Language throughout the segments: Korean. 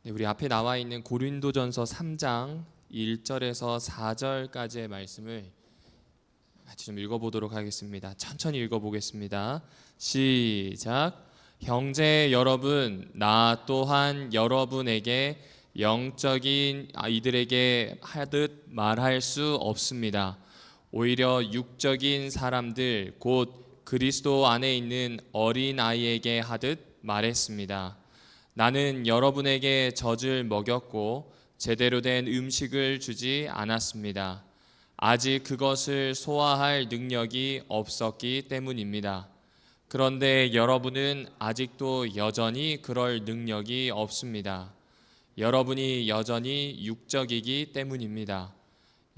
네, 우리 앞에 나와 있는 고린도전서 3장 1절에서 4절까지의 말씀을 같이 좀 읽어보도록 하겠습니다. 천천히 읽어보겠습니다. 시작. 형제 여러분, 나 또한 여러분에게 영적인 이들에게 하듯 말할 수 없습니다. 오히려 육적인 사람들 곧 그리스도 안에 있는 어린 아이에게 하듯 말했습니다. 나는 여러분에게 젖을 먹였고 제대로 된 음식을 주지 않았습니다. 아직 그것을 소화할 능력이 없었기 때문입니다. 그런데 여러분은 아직도 여전히 그럴 능력이 없습니다. 여러분이 여전히 육적이기 때문입니다.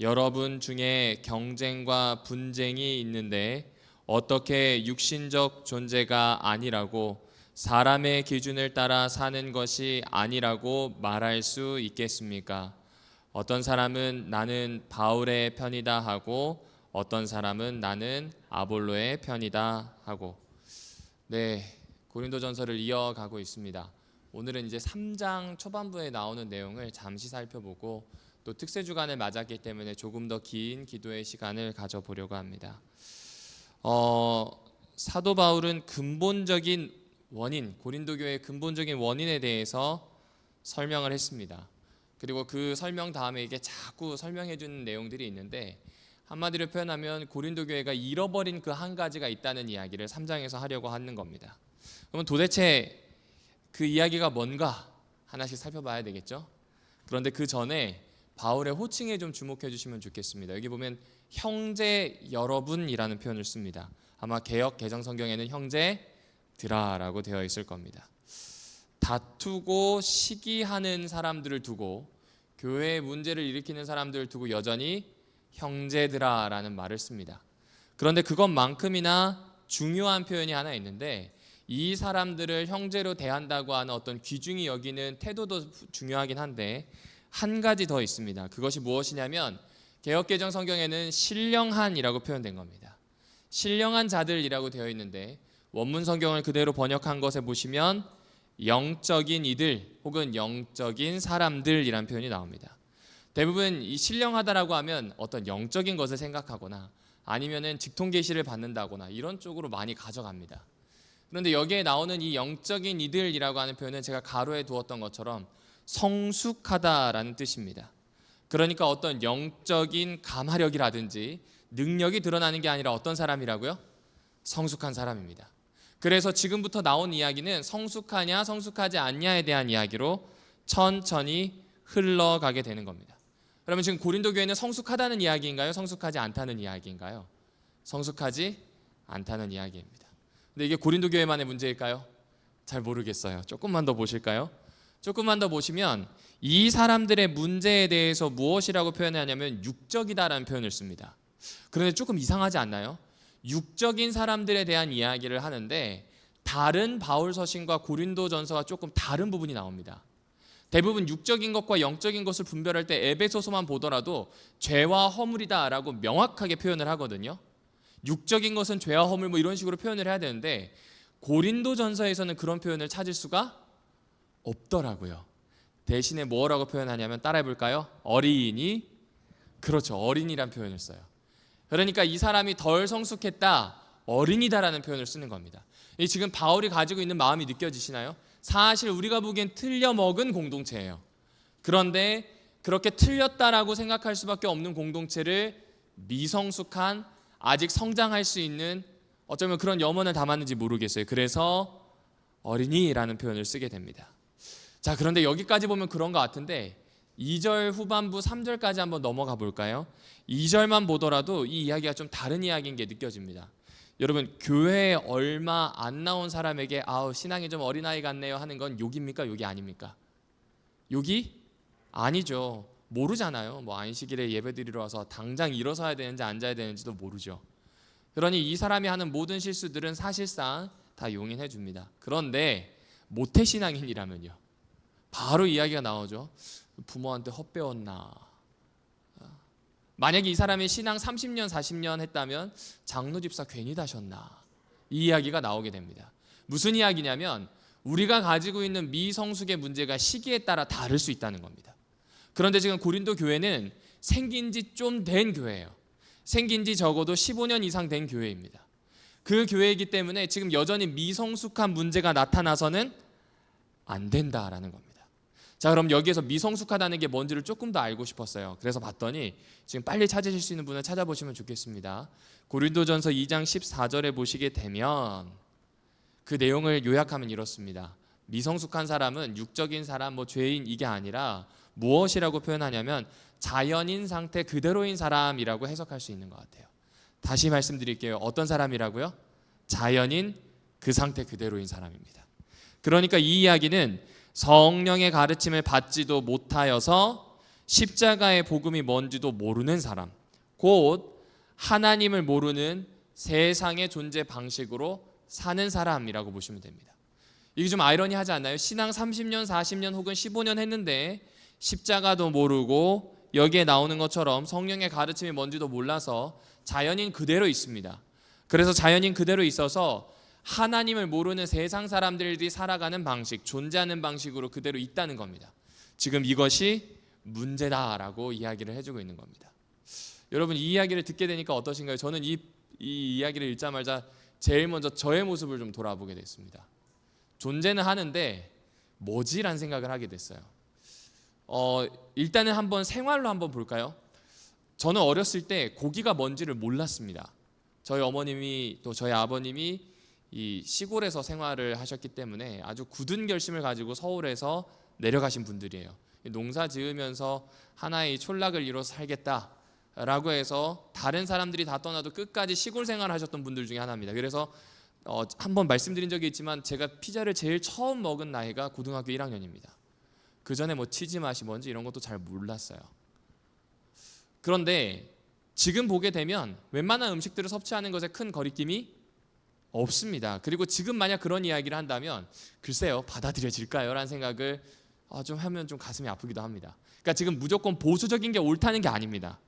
여러분 중에 경쟁과 분쟁이 있는데 어떻게 육신적 존재가 아니라고 사람의 기준을 따라 사는 것이 아니라고 말할 수 있겠습니까? 어떤 사람은 나는 바울의 편이다 하고 어떤 사람은 나는 아볼로의 편이다 하고. 네, 고린도전서를 이어가고 있습니다. 오늘은 이제 3장 초반부에 나오는 내용을 잠시 살펴보고 또 특세 주간을 맞았기 때문에 조금 더 긴 기도의 시간을 가져보려고 합니다. 사도 바울은 근본적인 원인, 고린도 교회의 근본적인 원인에 대해서 설명을 했습니다. 그리고 그 설명 다음에 이게 자꾸 설명해 주는 내용들이 있는데 한마디로 표현하면 고린도 교회가 잃어버린 그 한 가지가 있다는 이야기를 3장에서 하려고 하는 겁니다. 그러면 도대체 그 이야기가 뭔가 하나씩 살펴봐야 되겠죠? 그런데 그 전에 바울의 호칭에 좀 주목해 주시면 좋겠습니다. 여기 보면 형제 여러분이라는 표현을 씁니다. 아마 개역 개정 성경에는 형제들아라고 되어 있을 겁니다. 다투고 시기하는 사람들을 두고 교회에 문제를 일으키는 사람들을 두고 여전히 형제들아라는 말을 씁니다. 그런데 그것만큼이나 중요한 표현이 하나 있는데 이 사람들을 형제로 대한다고 하는 어떤 귀중히 여기는 태도도 중요하긴 한데 한 가지 더 있습니다. 그것이 무엇이냐면 개역개정 성경에는 신령한이라고 표현된 겁니다. 신령한 자들이라고 되어 있는데 원문 성경을 그대로 번역한 것에 보시면 영적인 이들 혹은 영적인 사람들이란 표현이 나옵니다. 대부분 이 신령하다라고 하면 어떤 영적인 것을 생각하거나 아니면은 직통 계시를 받는다거나 이런 쪽으로 많이 가져갑니다. 그런데 여기에 나오는 이 영적인 이들이라고 하는 표현은 제가 가로에 두었던 것처럼 성숙하다라는 뜻입니다. 그러니까 어떤 영적인 감화력이라든지 능력이 드러나는 게 아니라 어떤 사람이라고요? 성숙한 사람입니다. 그래서 지금부터 나온 이야기는 성숙하냐 성숙하지 않냐에 대한 이야기로 천천히 흘러가게 되는 겁니다. 그러면 지금 고린도 교회는 성숙하다는 이야기인가요? 성숙하지 않다는 이야기인가요? 성숙하지 않다는 이야기입니다. 근데 이게 고린도 교회만의 문제일까요? 잘 모르겠어요. 조금만 더 보실까요? 조금만 더 보시면 이 사람들의 문제에 대해서 무엇이라고 표현하냐면 육적이다라는 표현을 씁니다. 그런데 조금 이상하지 않나요? 육적인 사람들에 대한 이야기를 하는데 다른 바울 서신과 고린도 전서와 조금 다른 부분이 나옵니다. 대부분 육적인 것과 영적인 것을 분별할 때 에베소서만 보더라도 죄와 허물이다라고 명확하게 표현을 하거든요. 육적인 것은 죄와 허물 뭐 이런 식으로 표현을 해야 되는데 고린도 전서에서는 그런 표현을 찾을 수가 없더라고요. 대신에 뭐라고 표현하냐면 따라해 볼까요? 어린이. 그렇죠. 어린이란 표현을 써요. 그러니까 이 사람이 덜 성숙했다, 어린이다라는 표현을 쓰는 겁니다. 지금 바울이 가지고 있는 마음이 느껴지시나요? 사실 우리가 보기엔 틀려먹은 공동체예요. 그런데 그렇게 틀렸다라고 생각할 수밖에 없는 공동체를 미성숙한 아직 성장할 수 있는 어쩌면 그런 염원을 담았는지 모르겠어요. 그래서 어린이라는 표현을 쓰게 됩니다. 자, 그런데 여기까지 보면 그런 것 같은데 2절 후반부 3절까지 한번 넘어가 볼까요? 2절만 보더라도 이 이야기가 좀 다른 이야기인 게 느껴집니다. 여러분, 교회에 얼마 안 나온 사람에게 신앙이 좀 어린아이 같네요 하는 건 욕입니까? 욕이 아닙니까? 욕이 아니죠. 모르잖아요. 뭐 안식일에 예배드리러 와서 당장 일어서야 되는지 앉아야 되는지도 모르죠. 그러니 이 사람이 하는 모든 실수들은 사실상 다 용인해 줍니다. 그런데 모태신앙인이라면요, 바로 이야기가 나오죠. 부모한테 헛배웠나? 만약에 이 사람이 신앙 30년 40년 했다면 장로 집사 괜히 다셨나? 이 이야기가 나오게 됩니다. 무슨 이야기냐면 우리가 가지고 있는 미성숙의 문제가 시기에 따라 다를 수 있다는 겁니다. 그런데 지금 고린도 교회는 생긴 지 좀 된 교회예요. 생긴 지 적어도 15년 이상 된 교회입니다. 그 교회이기 때문에 지금 여전히 미성숙한 문제가 나타나서는 안 된다라는 겁니다. 자, 그럼 여기에서 미성숙하다는 게 뭔지를 조금 더 알고 싶었어요. 그래서 봤더니 지금 빨리 찾으실 수 있는 분을 찾아보시면 좋겠습니다. 고린도전서 2장 14절에 보시게 되면 그 내용을 요약하면 이렇습니다. 미성숙한 사람은 육적인 사람, 죄인 이게 아니라 무엇이라고 표현하냐면 자연인 상태 그대로인 사람이라고 해석할 수 있는 것 같아요. 다시 말씀드릴게요. 어떤 사람이라고요? 자연인 그 상태 그대로인 사람입니다. 그러니까 이 이야기는 성령의 가르침을 받지도 못하여서 십자가의 복음이 뭔지도 모르는 사람, 곧 하나님을 모르는 세상의 존재 방식으로 사는 사람이라고 보시면 됩니다. 이게 좀 아이러니하지 않나요? 신앙 30년, 40년 혹은 15년 했는데 십자가도 모르고 여기에 나오는 것처럼 성령의 가르침이 뭔지도 몰라서 자연인 그대로 있습니다. 그래서 자연인 그대로 있어서 하나님을 모르는 세상 사람들이 살아가는 방식, 존재하는 방식으로 그대로 있다는 겁니다. 지금 이것이 문제다라고 이야기를 해주고 있는 겁니다. 여러분, 이 이야기를 듣게 되니까 어떠신가요? 저는 이 이야기를 읽자마자 제일 먼저 저의 모습을 좀 돌아보게 됐습니다. 존재는 하는데 뭐지라는 생각을 하게 됐어요. 일단은 한번 생활로 한번 볼까요? 저는 어렸을 때 고기가 뭔지를 몰랐습니다. 저희 어머님이 또 저희 아버님이 이 시골에서 생활을 하셨기 때문에 아주 굳은 결심을 가지고 서울에서 내려가신 분들이에요. 농사 지으면서 하나의 촌락을 이뤄 살겠다라고 해서 다른 사람들이 다 떠나도 끝까지 시골 생활을 하셨던 분들 중에 하나입니다. 그래서 한번 말씀드린 적이 있지만 제가 피자를 제일 처음 먹은 나이가 고등학교 1학년입니다. 그 전에 치즈 맛이 뭔지 이런 것도 잘 몰랐어요. 그런데 지금 보게 되면 웬만한 음식들을 섭취하는 것에 큰 거리낌이 없습니다. 그리고 지금 만약 그런 이야기를 한다면 글쎄요, 받아들여질까요? 라는 생각을 좀 하면 좀 가슴이 아프기도 합니다. 그러니까 지금 무조건 보수적인 게 옳다는 게 아닙니다.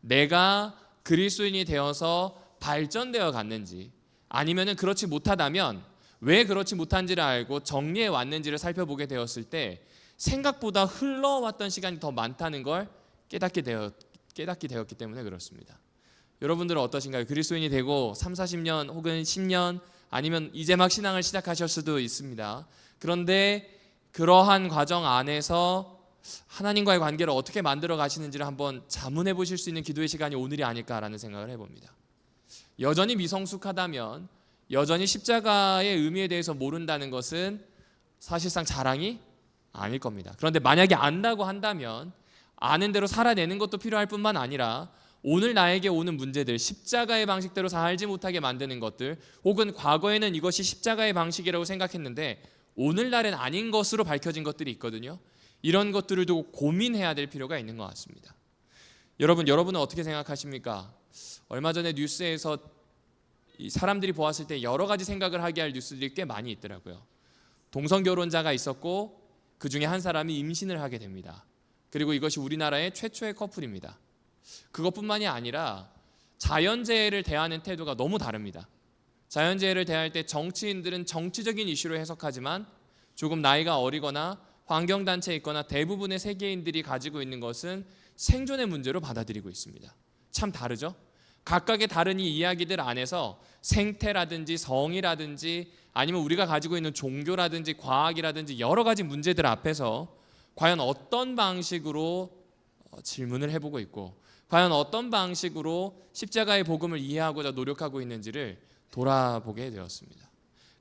내가 그리스도인이 되어서 발전되어 갔는지 아니면은 그렇지 못하다면 왜 그렇지 못한지를 알고 정리해 왔는지를 살펴보게 되었을 때 생각보다 흘러왔던 시간이 더 많다는 걸 깨닫게 되었기 때문에 그렇습니다. 여러분들은 어떠신가요? 그리스도인이 되고 3, 40년 혹은 10년 아니면 이제 막 신앙을 시작하실 수도 있습니다. 그런데 그러한 과정 안에서 하나님과의 관계를 어떻게 만들어 가시는지를 한번 자문해 보실 수 있는 기도의 시간이 오늘이 아닐까라는 생각을 해봅니다. 여전히 미성숙하다면 여전히 십자가의 의미에 대해서 모른다는 것은 사실상 자랑이 아닐 겁니다. 그런데 만약에 안다고 한다면 아는 대로 살아내는 것도 필요할 뿐만 아니라 오늘 나에게 오는 문제들, 십자가의 방식대로 살지 못하게 만드는 것들, 혹은 과거에는 이것이 십자가의 방식이라고 생각했는데 오늘날은 아닌 것으로 밝혀진 것들이 있거든요. 이런 것들을 두고 고민해야 될 필요가 있는 것 같습니다. 여러분은 어떻게 생각하십니까? 얼마 전에 뉴스에서 사람들이 보았을 때 여러 가지 생각을 하게 할 뉴스들이 꽤 많이 있더라고요. 동성결혼자가 있었고 그 중에 한 사람이 임신을 하게 됩니다. 그리고 이것이 우리나라의 최초의 커플입니다. 그것뿐만이 아니라 자연재해를 대하는 태도가 너무 다릅니다. 자연재해를 대할 때 정치인들은 정치적인 이슈로 해석하지만 조금 나이가 어리거나 환경단체에 있거나 대부분의 세계인들이 가지고 있는 것은 생존의 문제로 받아들이고 있습니다. 참 다르죠? 각각의 다른 이 이야기들 안에서 생태라든지 성이라든지 아니면 우리가 가지고 있는 종교라든지 과학이라든지 여러 가지 문제들 앞에서 과연 어떤 방식으로 질문을 해보고 있고 과연 어떤 방식으로 십자가의 복음을 이해하고자 노력하고 있는지를 돌아보게 되었습니다.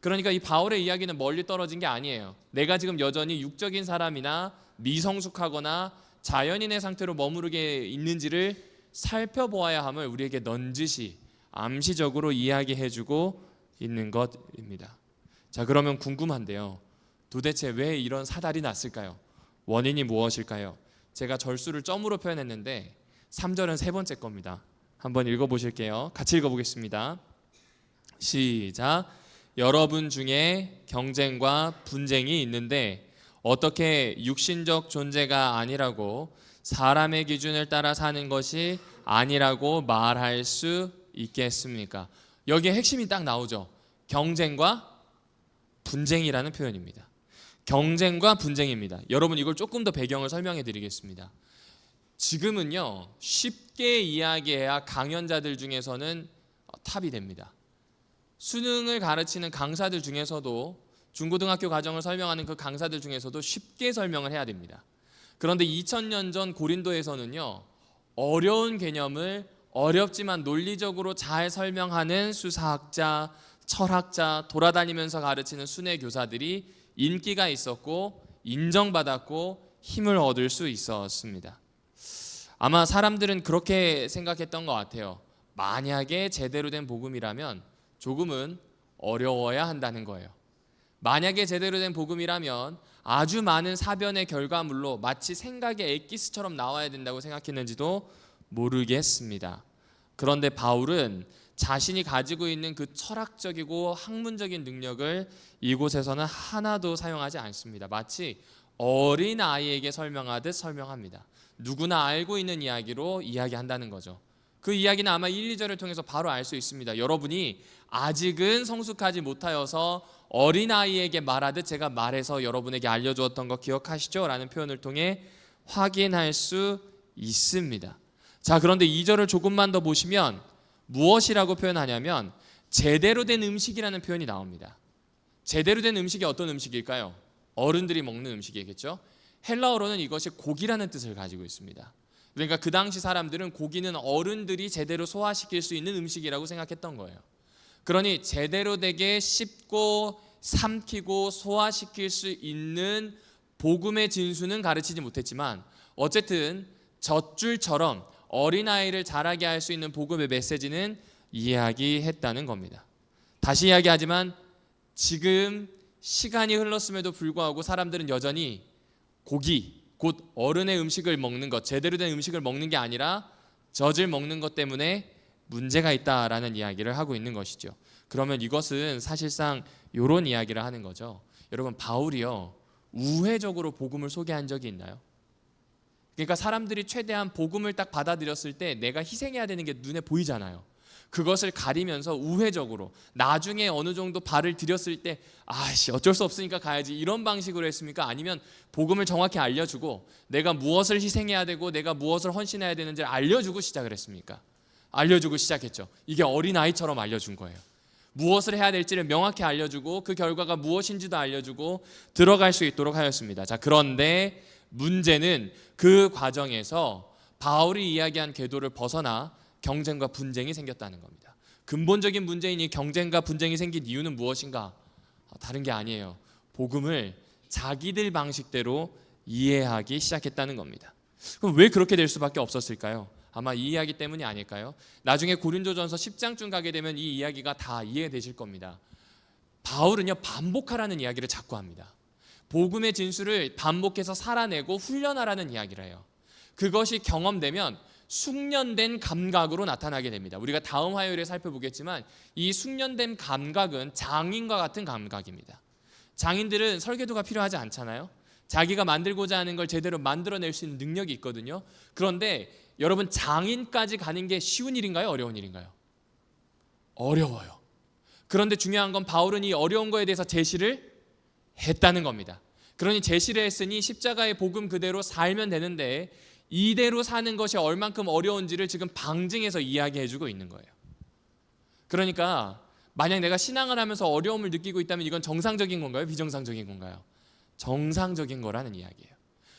그러니까 이 바울의 이야기는 멀리 떨어진 게 아니에요. 내가 지금 여전히 육적인 사람이나 미성숙하거나 자연인의 상태로 머무르게 있는지를 살펴보아야 함을 우리에게 넌지시 암시적으로 이야기해주고 있는 것입니다. 자, 그러면 궁금한데요. 도대체 왜 이런 사달이 났을까요? 원인이 무엇일까요? 제가 절수를 점으로 표현했는데 3절은 세 번째 겁니다. 한번 읽어보실게요. 같이 읽어보겠습니다. 시작. 여러분 중에 경쟁과 분쟁이 있는데 어떻게 육신적 존재가 아니라고 사람의 기준을 따라 사는 것이 아니라고 말할 수 있겠습니까? 여기에 핵심이 딱 나오죠. 경쟁과 분쟁이라는 표현입니다. 경쟁과 분쟁입니다. 여러분 이걸 조금 더 배경을 설명해 드리겠습니다. 지금은요 쉽게 이야기해야 강연자들 중에서는 탑이 됩니다. 수능을 가르치는 강사들 중에서도 중고등학교 과정을 설명하는 그 강사들 중에서도 쉽게 설명을 해야 됩니다. 그런데 2000년 전 고린도에서는요 어려운 개념을 어렵지만 논리적으로 잘 설명하는 수사학자, 철학자, 돌아다니면서 가르치는 순회 교사들이 인기가 있었고 인정받았고 힘을 얻을 수 있었습니다. 아마 사람들은 그렇게 생각했던 것 같아요. 만약에 제대로 된 복음이라면 조금은 어려워야 한다는 거예요. 만약에 제대로 된 복음이라면 아주 많은 사변의 결과물로 마치 생각의 엑기스처럼 나와야 된다고 생각했는지도 모르겠습니다. 그런데 바울은 자신이 가지고 있는 그 철학적이고 학문적인 능력을 이곳에서는 하나도 사용하지 않습니다. 마치 어린 아이에게 설명하듯 설명합니다. 누구나 알고 있는 이야기로 이야기한다는 거죠. 그 이야기는 아마 1, 2절을 통해서 바로 알 수 있습니다. 여러분이 아직은 성숙하지 못하여서 어린아이에게 말하듯 제가 말해서 여러분에게 알려주었던 거 기억하시죠? 라는 표현을 통해 확인할 수 있습니다. 자, 그런데 2절을 조금만 더 보시면 무엇이라고 표현하냐면 제대로 된 음식이라는 표현이 나옵니다. 제대로 된 음식이 어떤 음식일까요? 어른들이 먹는 음식이겠죠? 헬라어로는 이것이 고기라는 뜻을 가지고 있습니다. 그러니까 그 당시 사람들은 고기는 어른들이 제대로 소화시킬 수 있는 음식이라고 생각했던 거예요. 그러니 제대로 되게 씹고 삼키고 소화시킬 수 있는 복음의 진수는 가르치지 못했지만 어쨌든 젖줄처럼 어린아이를 자라게 할 수 있는 복음의 메시지는 이야기했다는 겁니다. 다시 이야기하지만 지금 시간이 흘렀음에도 불구하고 사람들은 여전히 고기, 곧 어른의 음식을 먹는 것, 제대로 된 음식을 먹는 게 아니라 젖을 먹는 것 때문에 문제가 있다라는 이야기를 하고 있는 것이죠. 그러면 이것은 사실상 이런 이야기를 하는 거죠. 여러분 바울이요 우회적으로 복음을 소개한 적이 있나요? 그러니까 사람들이 최대한 복음을 딱 받아들였을 때 내가 희생해야 되는 게 눈에 보이잖아요. 그것을 가리면서 우회적으로 나중에 어느 정도 발을 들였을 때 아씨 어쩔 수 없으니까 가야지 이런 방식으로 했습니까? 아니면 복음을 정확히 알려주고 내가 무엇을 희생해야 되고 내가 무엇을 헌신해야 되는지를 알려주고 시작을 했습니까? 알려주고 시작했죠. 이게 어린아이처럼 알려준 거예요. 무엇을 해야 될지를 명확히 알려주고 그 결과가 무엇인지도 알려주고 들어갈 수 있도록 하였습니다. 자, 그런데 문제는 그 과정에서 바울이 이야기한 궤도를 벗어나 경쟁과 분쟁이 생겼다는 겁니다. 근본적인 문제인 이 경쟁과 분쟁이 생긴 이유는 무엇인가? 다른 게 아니에요. 복음을 자기들 방식대로 이해하기 시작했다는 겁니다. 그럼 왜 그렇게 될 수밖에 없었을까요? 아마 이 이야기 때문이 아닐까요? 나중에 고린도전서 10장쯤 가게 되면 이 이야기가 다 이해되실 겁니다. 바울은요 반복하라는 이야기를 자꾸 합니다. 복음의 진수를 반복해서 살아내고 훈련하라는 이야기를 해요. 그것이 경험되면 숙련된 감각으로 나타나게 됩니다. 우리가 다음 화요일에 살펴보겠지만 이 숙련된 감각은 장인과 같은 감각입니다. 장인들은 설계도가 필요하지 않잖아요. 자기가 만들고자 하는 걸 제대로 만들어낼 수 있는 능력이 있거든요. 그런데 여러분 장인까지 가는 게 쉬운 일인가요? 어려운 일인가요? 어려워요. 그런데 중요한 건 바울은 이 어려운 거에 대해서 제시를 했다는 겁니다. 그러니 제시를 했으니 십자가의 복음 그대로 살면 되는데 이대로 사는 것이 얼만큼 어려운지를 지금 방증해서 이야기해주고 있는 거예요. 그러니까 만약 내가 신앙을 하면서 어려움을 느끼고 있다면 이건 정상적인 건가요? 비정상적인 건가요? 정상적인 거라는 이야기예요.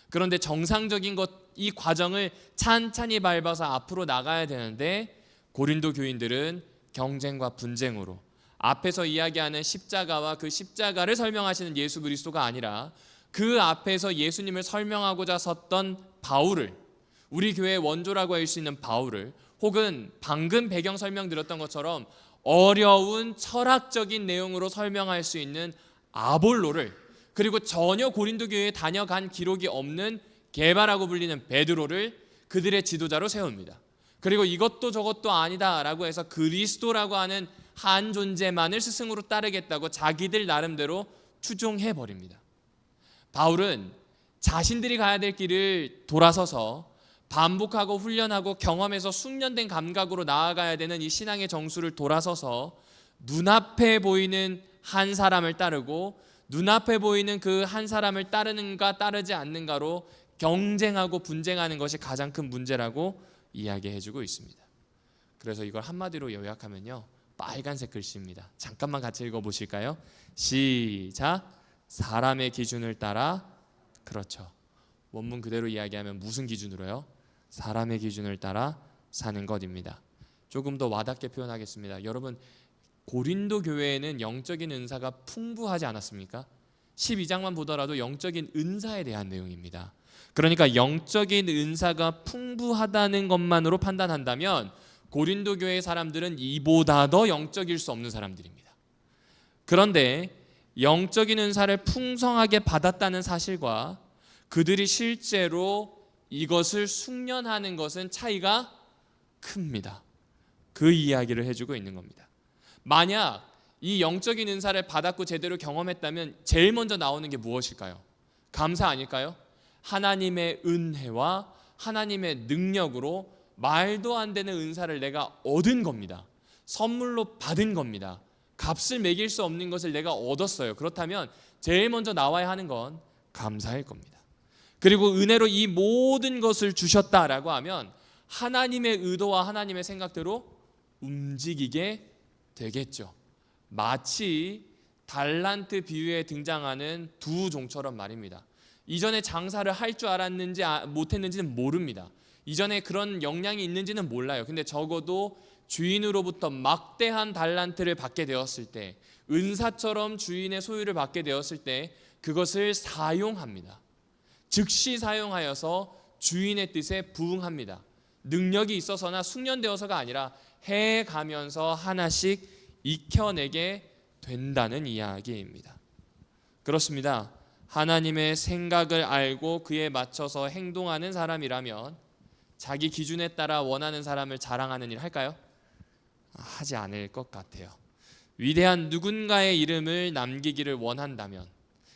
그런데 정상적인 이 과정을 찬찬히 밟아서 앞으로 나가야 되는데 고린도 교인들은 경쟁과 분쟁으로 앞에서 이야기하는 십자가와 그 십자가를 설명하시는 예수 그리스도가 아니라 그 앞에서 예수님을 설명하고자 섰던 바울을, 우리 교회의 원조라고 할 수 있는 바울을, 혹은 방금 배경 설명드렸던 것처럼 어려운 철학적인 내용으로 설명할 수 있는 아볼로를, 그리고 전혀 고린도 교회에 다녀간 기록이 없는 게바라고 불리는 베드로를 그들의 지도자로 세웁니다. 그리고 이것도 저것도 아니다라고 해서 그리스도라고 하는 한 존재만을 스승으로 따르겠다고 자기들 나름대로 추종해버립니다. 바울은 자신들이 가야 될 길을 돌아서서 반복하고 훈련하고 경험에서 숙련된 감각으로 나아가야 되는 이 신앙의 정수를 돌아서서 눈앞에 보이는 한 사람을 따르고 눈앞에 보이는 그 한 사람을 따르는가 따르지 않는가로 경쟁하고 분쟁하는 것이 가장 큰 문제라고 이야기해주고 있습니다. 그래서 이걸 한마디로 요약하면요, 빨간색 글씨입니다. 잠깐만 같이 읽어보실까요? 시작. 사람의 기준을 따라. 그렇죠. 원문 그대로 이야기하면 무슨 기준으로요? 사람의 기준을 따라 사는 것입니다. 조금 더 와닿게 표현하겠습니다. 여러분, 고린도 교회에는 영적인 은사가 풍부하지 않았습니까? 12장만 보더라도 영적인 은사에 대한 내용입니다. 그러니까 영적인 은사가 풍부하다는 것만으로 판단한다면 고린도 교회 사람들은 이보다 더 영적일 수 없는 사람들입니다. 그런데 영적인 은사를 풍성하게 받았다는 사실과 그들이 실제로 이것을 숙련하는 것은 차이가 큽니다. 그 이야기를 해주고 있는 겁니다. 만약 이 영적인 은사를 받았고 제대로 경험했다면 제일 먼저 나오는 게 무엇일까요? 감사 아닐까요? 하나님의 은혜와 하나님의 능력으로 말도 안 되는 은사를 내가 얻은 겁니다. 선물로 받은 겁니다. 값을 매길 수 없는 것을 내가 얻었어요. 그렇다면 제일 먼저 나와야 하는 건 감사일 겁니다. 그리고 은혜로 이 모든 것을 주셨다라고 하면 하나님의 의도와 하나님의 생각대로 움직이게 되겠죠. 마치 달란트 비유에 등장하는 두 종처럼 말입니다. 이전에 장사를 할 줄 알았는지 못했는지는 모릅니다. 이전에 그런 역량이 있는지는 몰라요. 근데 적어도 주인으로부터 막대한 달란트를 받게 되었을 때, 은사처럼 주인의 소유를 받게 되었을 때 그것을 사용합니다. 즉시 사용하여서 주인의 뜻에 부응합니다. 능력이 있어서나 숙련되어서가 아니라 해가면서 하나씩 익혀내게 된다는 이야기입니다. 그렇습니다. 하나님의 생각을 알고 그에 맞춰서 행동하는 사람이라면 자기 기준에 따라 원하는 사람을 자랑하는 일 할까요? 하지 않을 것 같아요. 위대한 누군가의 이름을 남기기를 원한다면,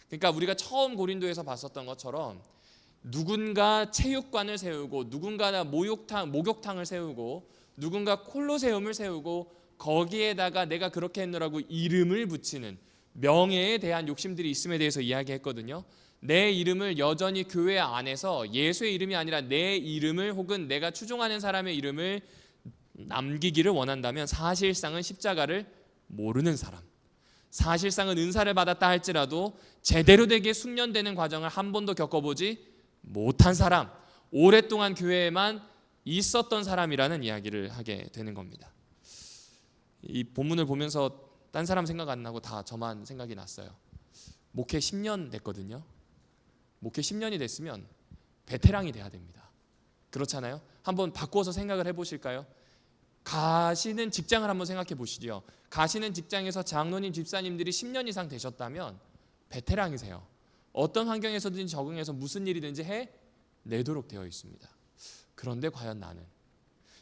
그러니까 우리가 처음 고린도에서 봤었던 것처럼 누군가 체육관을 세우고 누군가 목욕탕을 세우고 누군가 콜로세움을 세우고 거기에다가 내가 그렇게 했노라고 이름을 붙이는 명예에 대한 욕심들이 있음에 대해서 이야기했거든요. 내 이름을 여전히 교회 안에서 예수의 이름이 아니라 내 이름을 혹은 내가 추종하는 사람의 이름을 남기기를 원한다면 사실상은 십자가를 모르는 사람, 사실상은 은사를 받았다 할지라도 제대로 되게 숙련되는 과정을 한 번도 겪어보지 못한 사람, 오랫동안 교회에만 있었던 사람이라는 이야기를 하게 되는 겁니다. 이 본문을 보면서 딴 사람 생각 안 나고 다 저만 생각이 났어요. 목회 10년 됐거든요. 목회 10년이 됐으면 베테랑이 돼야 됩니다. 그렇잖아요? 한번 바꾸어서 생각을 해보실까요? 가시는 직장을 한번 생각해 보시죠. 가시는 직장에서 장로님, 집사님들이 10년 이상 되셨다면 베테랑이세요. 어떤 환경에서든지 적응해서 무슨 일이든지 해내도록 되어 있습니다. 그런데 과연 나는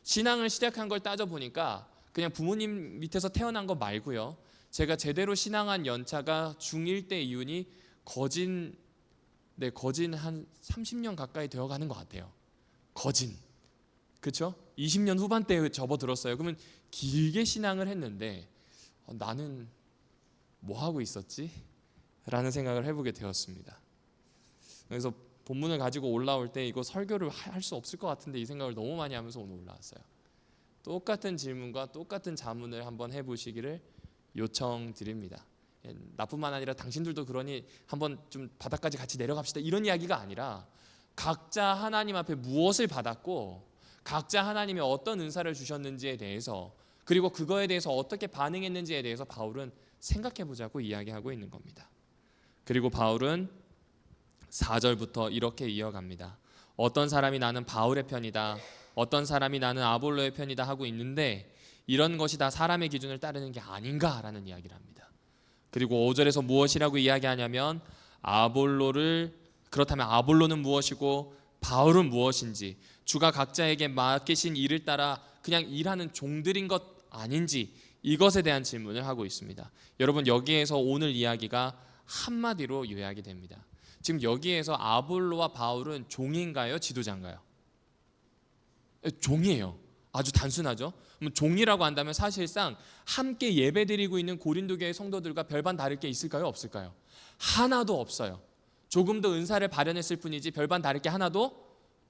신앙을 시작한 걸 따져보니까 그냥 부모님 밑에서 태어난 거 말고요, 제가 제대로 신앙한 연차가 중1 때 이후니 거진 한 30년 가까이 되어가는 것 같아요. 거진, 그렇죠? 20년 후반대에 접어들었어요. 그러면 길게 신앙을 했는데 나는 뭐 하고 있었지? 라는 생각을 해보게 되었습니다. 그래서 본문을 가지고 올라올 때 이거 설교를 할 수 없을 것 같은데 이 생각을 너무 많이 하면서 오늘 올라왔어요. 똑같은 질문과 똑같은 자문을 한번 해보시기를 요청드립니다. 나뿐만 아니라 당신들도 그러니 한번 좀 바닥까지 같이 내려갑시다, 이런 이야기가 아니라 각자 하나님 앞에 무엇을 받았고 각자 하나님이 어떤 은사를 주셨는지에 대해서, 그리고 그거에 대해서 어떻게 반응했는지에 대해서 바울은 생각해보자고 이야기하고 있는 겁니다. 그리고 바울은 4절부터 이렇게 이어갑니다. 어떤 사람이 나는 바울의 편이다, 어떤 사람이 나는 아볼로의 편이다 하고 있는데 이런 것이 다 사람의 기준을 따르는 게 아닌가라는 이야기를 합니다. 그리고 5절에서 무엇이라고 이야기하냐면 그렇다면 아볼로는 무엇이고 바울은 무엇인지, 주가 각자에게 맡기신 일을 따라 그냥 일하는 종들인 것 아닌지, 이것에 대한 질문을 하고 있습니다. 여러분, 여기에서 오늘 이야기가 한마디로 요약이 됩니다. 지금 여기에서 아볼로와 바울은 종인가요, 지도자인가요? 종이에요. 아주 단순하죠. 그럼 종이라고 한다면 사실상 함께 예배드리고 있는 고린도 교회 성도들과 별반 다를 게 있을까요? 없을까요? 하나도 없어요. 조금 더 은사를 발현했을 뿐이지 별반 다를 게 하나도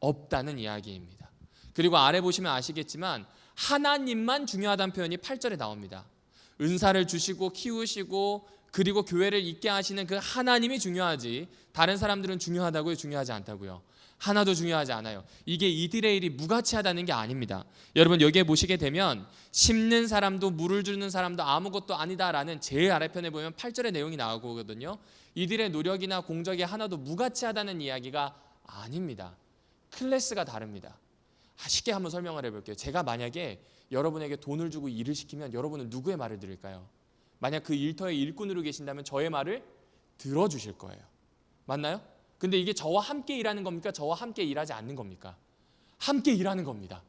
없다는 이야기입니다. 그리고 아래 보시면 아시겠지만 하나님만 중요하다는 표현이 8절에 나옵니다. 은사를 주시고 키우시고 그리고 교회를 있게 하시는 그 하나님이 중요하지 다른 사람들은 중요하다고요? 중요하지 않다고요? 하나도 중요하지 않아요. 이게 이들의 일이 무가치하다는 게 아닙니다. 여러분 여기에 보시게 되면 심는 사람도 물을 주는 사람도 아무것도 아니다라는 제일 아래편에 보면 8절의 내용이 나오거든요. 이들의 노력이나 공적이 하나도 무가치하다는 이야기가 아닙니다. 클래스가 다릅니다. 쉽게 한번 설명을 해볼게요. 제가 만약에 여러분에게 돈을 주고 일을 시키면 여러분은 누구의 말을 들을까요? 만약 그 일터의 일꾼으로 계신다면 저의 말을 들어주실 거예요. 맞나요? 근데 이게 저와 함께 일하는 겁니까? 저와 함께 일하지 않는 겁니까? 함께 일하는 겁니다.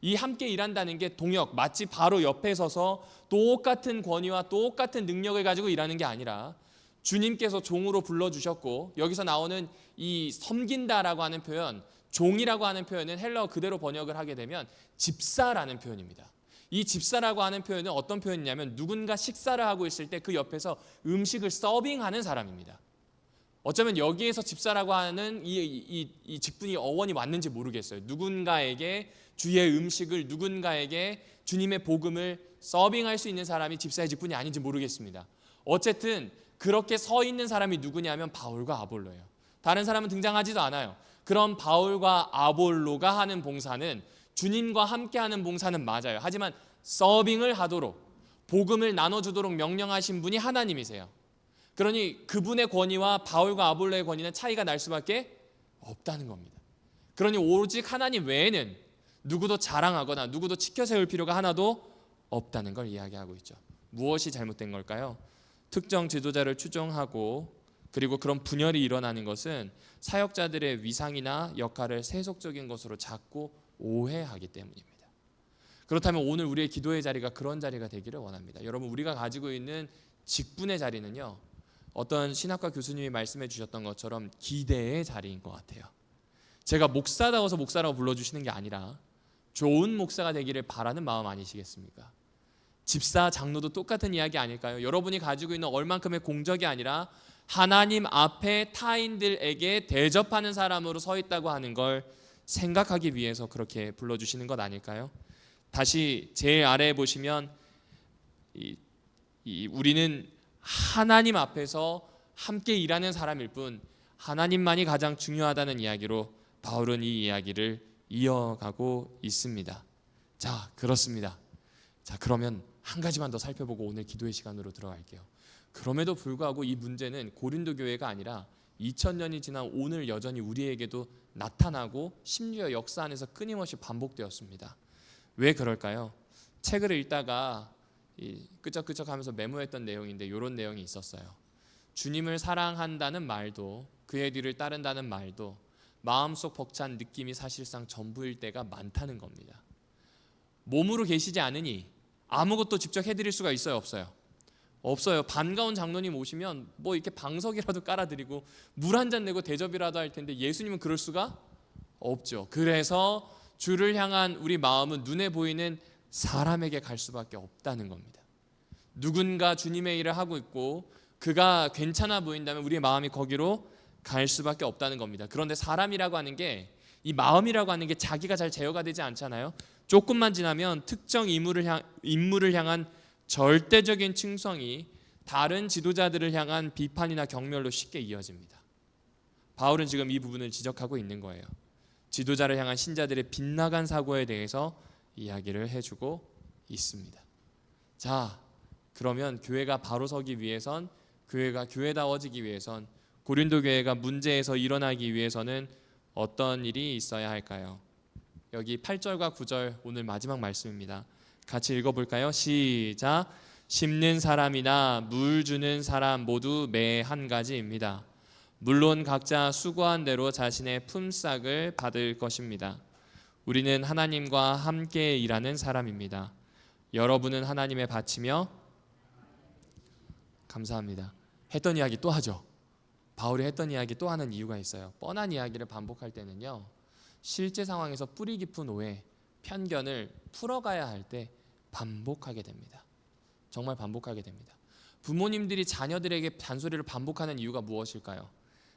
이 함께 일한다는 게 동역, 마치 바로 옆에 서서 똑같은 권위와 똑같은 능력을 가지고 일하는 게 아니라 주님께서 종으로 불러주셨고 여기서 나오는 이 섬긴다라고 하는 표현, 종이라고 하는 표현은 헬라어 그대로 번역을 하게 되면 집사라는 표현입니다. 이 집사라고 하는 표현은 어떤 표현이냐면 누군가 식사를 하고 있을 때 그 옆에서 음식을 서빙하는 사람입니다. 어쩌면 여기에서 집사라고 하는 이 직분이 어원이 왔는지 모르겠어요. 누군가에게 주의 음식을 누군가에게 주님의 복음을 서빙할 수 있는 사람이 집사의 직분이 아닌지 모르겠습니다. 어쨌든 그렇게 서 있는 사람이 누구냐면 바울과 아볼로예요. 다른 사람은 등장하지도 않아요. 그럼 바울과 아볼로가 하는 봉사는 주님과 함께하는 봉사는 맞아요. 하지만 서빙을 하도록 복음을 나눠주도록 명령하신 분이 하나님이세요. 그러니 그분의 권위와 바울과 아볼로의 권위는 차이가 날 수밖에 없다는 겁니다. 그러니 오직 하나님 외에는 누구도 자랑하거나 누구도 치켜 세울 필요가 하나도 없다는 걸 이야기하고 있죠. 무엇이 잘못된 걸까요? 특정 지도자를 추종하고 그리고 그런 분열이 일어나는 것은 사역자들의 위상이나 역할을 세속적인 것으로 자꾸 오해하기 때문입니다. 그렇다면 오늘 우리의 기도의 자리가 그런 자리가 되기를 원합니다. 여러분 우리가 가지고 있는 직분의 자리는요. 어떤 신학과 교수님이 말씀해 주셨던 것처럼 기대의 자리인 것 같아요. 제가 목사다워서 목사라고 불러주시는 게 아니라 좋은 목사가 되기를 바라는 마음 아니시겠습니까? 집사, 장로도 똑같은 이야기 아닐까요? 여러분이 가지고 있는 얼만큼의 공적이 아니라 하나님 앞에 타인들에게 대접하는 사람으로 서 있다고 하는 걸 생각하기 위해서 그렇게 불러주시는 것 아닐까요? 다시 제일 아래에 보시면 우리는 하나님 앞에서 함께 일하는 사람일 뿐 하나님만이 가장 중요하다는 이야기로 바울은 이 이야기를 이어가고 있습니다. 자, 그렇습니다. 자, 그러면 한 가지만 더 살펴보고 오늘 기도의 시간으로 들어갈게요. 그럼에도 불구하고 이 문제는 고린도 교회가 아니라 2000년이 지난 오늘 여전히 우리에게도 나타나고 심지어 역사 안에서 끊임없이 반복되었습니다. 왜 그럴까요? 책을 읽다가 끄적끄적 하면서 메모했던 내용인데 이런 내용이 있었어요. 주님을 사랑한다는 말도 그의 뒤를 따른다는 말도 마음속 벅찬 느낌이 사실상 전부일 때가 많다는 겁니다. 몸으로 계시지 않으니 아무것도 직접 해드릴 수가 있어요? 없어요? 없어요. 반가운 장로님 오시면 뭐 이렇게 방석이라도 깔아드리고 물 한 잔 내고 대접이라도 할 텐데 예수님은 그럴 수가 없죠. 그래서 주를 향한 우리 마음은 눈에 보이는 사람에게 갈 수밖에 없다는 겁니다. 누군가 주님의 일을 하고 있고 그가 괜찮아 보인다면 우리의 마음이 거기로 갈 수밖에 없다는 겁니다. 그런데 사람이라고 하는 게 이 마음이라고 하는 게 자기가 잘 제어가 되지 않잖아요. 조금만 지나면 특정 인물을 향한 절대적인 충성이 다른 지도자들을 향한 비판이나 경멸로 쉽게 이어집니다. 바울은 지금 이 부분을 지적하고 있는 거예요. 지도자를 향한 신자들의 빗나간 사고에 대해서 이야기를 해주고 있습니다. 자, 그러면 교회가 바로 서기 위해선 교회가 교회다워지기 위해선 고린도 교회가 문제에서 일어나기 위해서는 어떤 일이 있어야 할까요? 여기 8절과 9절 오늘 마지막 말씀입니다. 같이 읽어볼까요? 시작. 심는 사람이나 물 주는 사람 모두 매 한 가지입니다. 물론 각자 수고한 대로 자신의 품삯을 받을 것입니다. 우리는 하나님과 함께 일하는 사람입니다. 여러분은 하나님의 밭이며 감사합니다. 했던 이야기 또 하죠. 바울이 했던 이야기 또 하는 이유가 있어요. 뻔한 이야기를 반복할 때는요. 실제 상황에서 뿌리 깊은 오해, 편견을 풀어가야 할 때 반복하게 됩니다. 정말 반복하게 됩니다. 부모님들이 자녀들에게 잔소리를 반복하는 이유가 무엇일까요?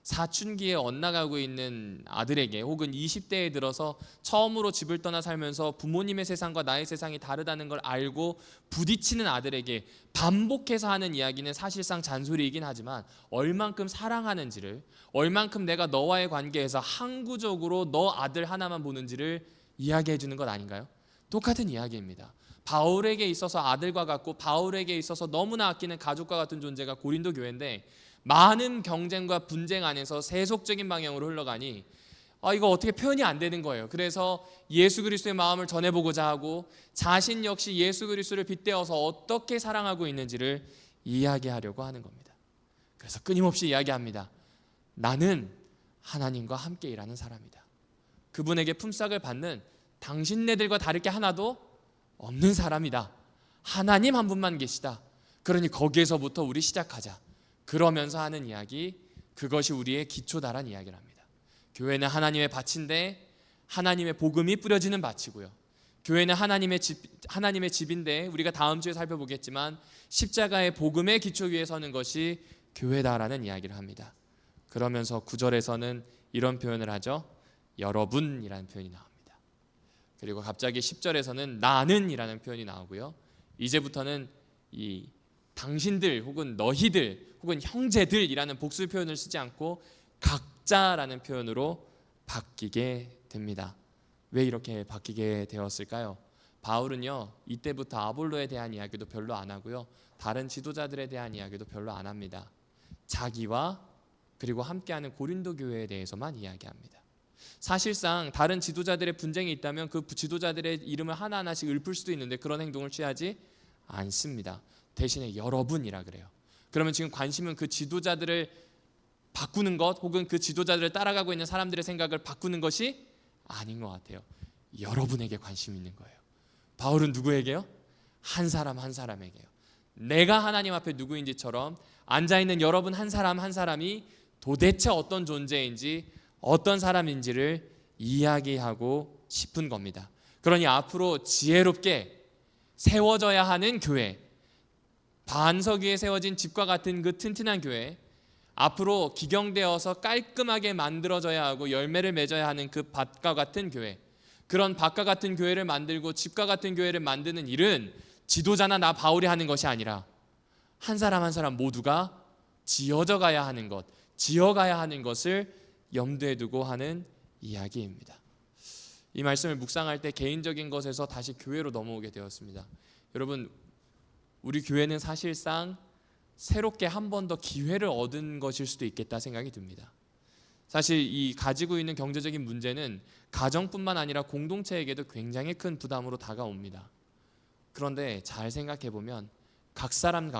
사춘기에 엇나가고 있는 아들에게, 혹은 20대에 들어서 처음으로 집을 떠나 살면서 부모님의 세상과 나의 세상이 다르다는 걸 알고 부딪히는 아들에게 반복해서 하는 이야기는 사실상 잔소리이긴 하지만 얼만큼 사랑하는지를, 얼만큼 내가 너와의 관계에서 항구적으로 너 아들 하나만 보는지를 이야기해 주는 것 아닌가요? 똑같은 이야기입니다. 바울에게 있어서 아들과 같고 바울에게 있어서 너무나 아끼는 가족과 같은 존재가 고린도 교회인데, 많은 경쟁과 분쟁 안에서 세속적인 방향으로 흘러가니 이거 어떻게 표현이 안 되는 거예요. 그래서 예수 그리스도의 마음을 전해보고자 하고 자신 역시 예수 그리스도를 빗대어서 어떻게 사랑하고 있는지를 이야기하려고 하는 겁니다. 그래서 끊임없이 이야기합니다. 나는 하나님과 함께 일하는 사람이다. 그분에게 품삯을 받는 당신네들과 다를 게 하나도 없는 사람이다. 하나님 한 분만 계시다. 그러니 거기에서부터 우리 시작하자. 그러면서 하는 이야기, 그것이 우리의 기초다란 이야기를 합니다. 교회는 하나님의 밭인데 하나님의 복음이 뿌려지는 밭이고요. 교회는 하나님의 집인데 우리가 다음 주에 살펴보겠지만 십자가의 복음의 기초 위에 서는 것이 교회다라는 이야기를 합니다. 그러면서 9절에서는 이런 표현을 하죠. 여러분이라는 표현이 나옵니다. 그리고 갑자기 10절에서는 나는이라는 표현이 나오고요. 이제부터는 이 당신들 혹은 너희들 혹은 형제들이라는 복수 표현을 쓰지 않고 각자라는 표현으로 바뀌게 됩니다. 왜 이렇게 바뀌게 되었을까요? 바울은요, 이때부터 아볼로에 대한 이야기도 별로 안 하고요, 다른 지도자들에 대한 이야기도 별로 안 합니다. 자기와 그리고 함께하는 고린도 교회에 대해서만 이야기합니다. 사실상 다른 지도자들의 분쟁이 있다면 그 지도자들의 이름을 하나하나씩 읊을 수도 있는데 그런 행동을 취하지 않습니다. 대신에 여러분이라 그래요. 그러면 지금 관심은 그 지도자들을 바꾸는 것 혹은 그 지도자들을 따라가고 있는 사람들의 생각을 바꾸는 것이 아닌 것 같아요. 여러분에게 관심이 있는 거예요. 바울은 누구에게요? 한 사람 한 사람에게요. 내가 하나님 앞에 누구인지처럼 앉아있는 여러분 한 사람 한 사람이 도대체 어떤 존재인지 어떤 사람인지를 이야기하고 싶은 겁니다. 그러니 앞으로 지혜롭게 세워져야 하는 교회, 반석 위에 세워진 집과 같은 그 튼튼한 교회, 앞으로 기경되어서 깔끔하게 만들어져야 하고 열매를 맺어야 하는 그 밭과 같은 교회, 그런 밭과 같은 교회를 만들고 집과 같은 교회를 만드는 일은 지도자나 나 바울이 하는 것이 아니라 한 사람 한 사람 모두가 지어져 가야 하는 것, 지어가야 하는 것을 염두에 두고 하는 이야기입니다. 이 말씀을 묵상할 때 개인적인 것에서 다시 교회로 넘어오게 되었습니다. 여러분, 우리 교회는 사실상 새롭게 한 번 더 기회를 얻은 것일 수도 있겠다 생각이 듭니다. 사실 이 가지고 있는 경제적인 문제는 가정뿐만 아니라 공동체에게도 굉장히 큰 부담으로 다가옵니다. 그런데 잘 생각해 보면 각 사람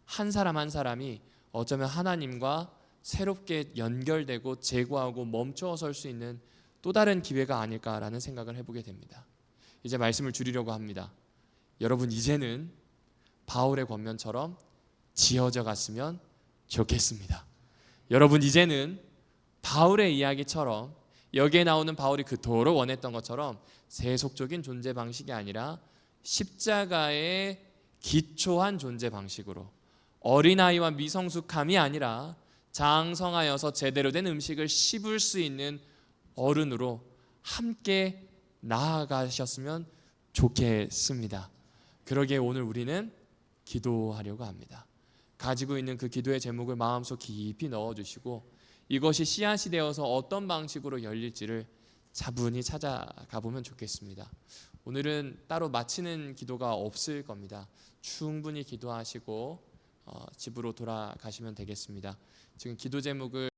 한 사람 한 사람이 어쩌면 하나님과 새롭게 연결되고 제고하고 멈춰 설 수 있는 또 다른 기회가 아닐까라는 생각을 해보게 됩니다. 이제 말씀을 줄이려고 합니다. 여러분, 이제는 바울의 권면처럼 지어져 갔으면 좋겠습니다. 여러분, 이제는 바울의 이야기처럼 여기에 나오는 바울이 그토록 원했던 것처럼 세속적인 존재 방식이 아니라 십자가에 기초한 존재 방식으로, 어린아이와 미성숙함이 아니라 장성하여서 제대로 된 음식을 씹을 수 있는 어른으로 함께 나아가셨으면 좋겠습니다. 그러기에 오늘 우리는 기도하려고 합니다. 가지고 있는 그 기도의 제목을 마음속 깊이 넣어주시고 이것이 씨앗이 되어서 어떤 방식으로 열릴지를 차분히 찾아가 보면 좋겠습니다. 오늘은 따로 마치는 기도가 없을 겁니다. 충분히 기도하시고 집으로 돌아가시면 되겠습니다. 지금 기도 제목을